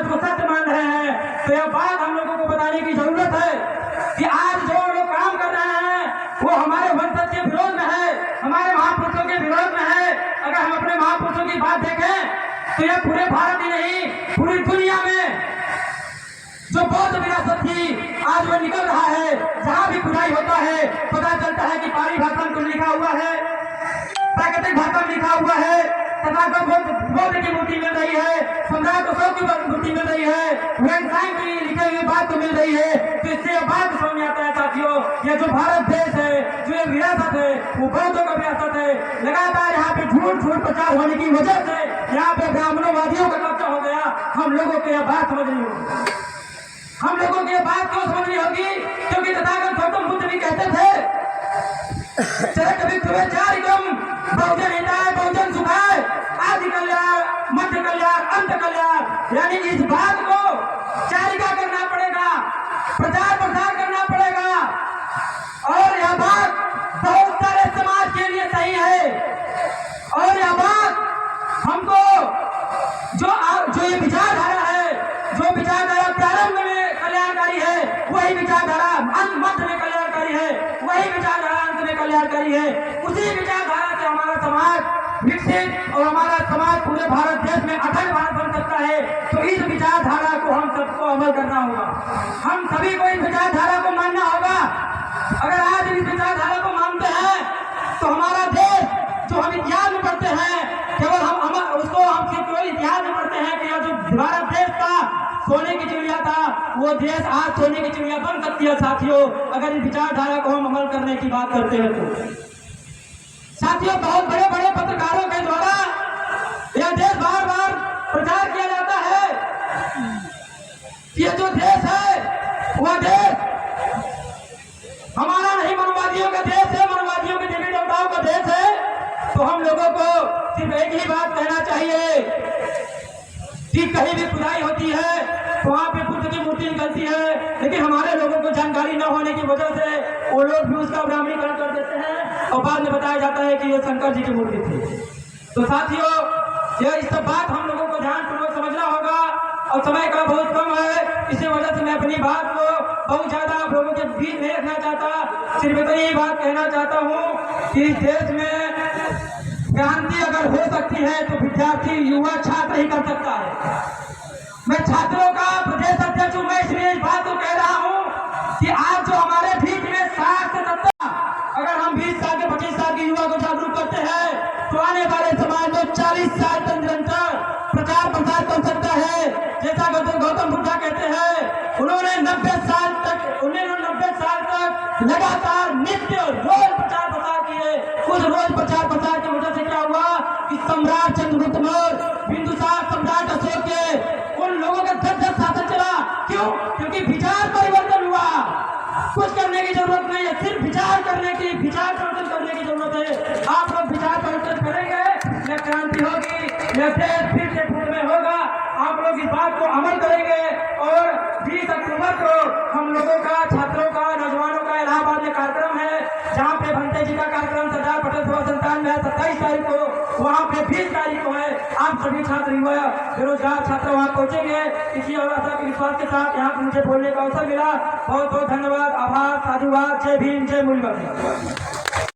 बात को सत्य मान रहे हैं, तो यह बात हम लोगों को बताने की जरूरत है कि आज जो लोग काम कर रहे हैं वो हमारे वंशज के विरोध में है, हमारे महापुरुषों के विरोध में है। अगर हम अपने महापुरुषों की बात देखें तो यह पूरे भारत ही नहीं, पूरी दुनिया में जो बौद्ध विरासत थी आज वो निकल रहा है। जहाँ भी खुदाई होता है पता चलता है कि पाली भाषा में लिखा हुआ है, प्राकृतिक भाषा में लिखा हुआ है, तथागत बौद्ध की मूर्ति मिल रही है, सम्राट अशोक की मूर्ति मिल रही है, वेंसाइन की लिखी हुई बात तो मिल रही है। तो इससे बात समझ में आता है साथियों, यह जो भारत देश है, जो ये विरासत है वो बौद्धों का विरासत है। लगातार यहाँ पे झूठ प्रचार होने की वजह से यहाँ पे ब्राह्मणवादियों का कब्जा हो गया। हम लोगों को यह बात समझनी होगी, हम लोगों को यह बात क्यों समझनी होगी? क्योंकि तथागत गौतम बुद्ध भी कहते थे चरक विचारिकम बहुजन हिताय बहुजन सुखाय, आदि कल्याण मध्य कल्याण अंत कल्याण। यानी इस बात को चारिका करना पड़ेगा, प्रचार प्रसार करना पड़ेगा। और यह बात बहुत सारे समाज के लिए सही है। और यह बात हमको जो ये विचारधारा है, जो विचारधारा प्रारंभ में कल्याणकारी है वही विचारधारा अंत मध्य में कल्याणकारी है, वही विचारधारा अंत में कल्याणकारी है। उसी विचारधारा से हमारा समाज विकसित और हमारा समाज पूरे भारत देश में अखंड भारत बन सकता है। तो इस विचारधारा को हम सबको अमल करना होगा, हम सभी को इस विचारधारा को मानना होगा। अगर आज इस विचारधारा को मानते हैं तो हमारा देश जो हम इतिहास में पढ़ते हैं, केवल हम उसको हम केवल इतिहास में पढ़ते हैं कि यह जो भारत देश था सोने की चिड़िया था, वो देश आज सोने की चिड़िया बन सकती है साथियों, अगर इस विचारधारा को हम अमल करने की बात करते हैं तो। साथियों, बहुत बड़े बड़े पत्रकारों के द्वारा यह देश बार बार प्रचार किया जाता है कि यह जो देश है वह देश हमारा नहीं, मनोवादियों का देश है, मनोवादियों के देवी देवताओं का देश है। तो हम लोगों को सिर्फ एक ही बात कहना चाहिए कि कहीं भी खुदाई होती है तो वहाँ पे बुद्ध की मूर्ति निकलती है, लेकिन हमारे लोगों को जानकारी न होने की वजह से वो लोग भी उसका ब्राह्मणीकरण कर देते हैं और बाद में बताया जाता है कि ये शंकर जी की मूर्ति थी। तो साथियों, यह इस सब बात हम लोगों को ध्यानपूर्वक समझना होगा और समय का बहुत कम है, इसी वजह से मैं अपनी बात को बहुत ज्यादा आप लोगों के बीच नहीं रखना चाहता। सिर्फ इतनी बात कहना चाहता हूँ कि इस देश में क्रांति अगर हो सकती है तो विद्यार्थी युवा छात्र ही कर सकता है। मैं छात्रों का प्रदेश अध्यक्ष हूँ, मैं इसलिए इस बात को कह रहा हूँ कि आज जो हमारे बीच में 60 से 70 अगर हम 20 साल के 25 साल के युवा को जागरूक करते हैं तो आने वाले समाज में 40 साल तक निरंतर प्रचार प्रसार कर सकता है। जैसा गौतम बुद्ध कहते हैं, उन्होंने 90 साल तक लगातार नित्य रोज प्रचार प्रसार किए। उस रोज प्रचार प्रसार की वजह से क्या हुआ कि सम्राट चंद्रगुप्त मौर्य, बिंदुसार, सम्राट अशोक के उन लोगों का 10-10 शासन चला। क्यों? क्योंकि विचार परिवर्तन हुआ। कुछ करने की जरूरत नहीं है, सिर्फ विचार परिवर्तन करने की जरूरत है। आप लोग विचार परिवर्तन करेंगे, यह क्रांति होगी, यह देश फिर से फूट में होगा। आप लोग इस बात को अमल करेंगे और 20 अक्टूबर को हम लोगों का, छात्रों का, नौजवानों का इलाहाबाद में कार्यक्रम है, जहाँ पे भंते जी का कार्यक्रम सरदार पटेल सभा संस्थान में है 27 तारीख को, वहाँ पे 20 तारीख को है। आप सभी छात्र युवा बेरोजगार छात्र वहाँ पहुँचेंगे। इसी और आशा के विश्वास के साथ यहाँ मुझे बोलने का अवसर मिला। बहुत बहुत धन्यवाद, आभार, साधुवाद। जय भीम, जय मूल्यवाद।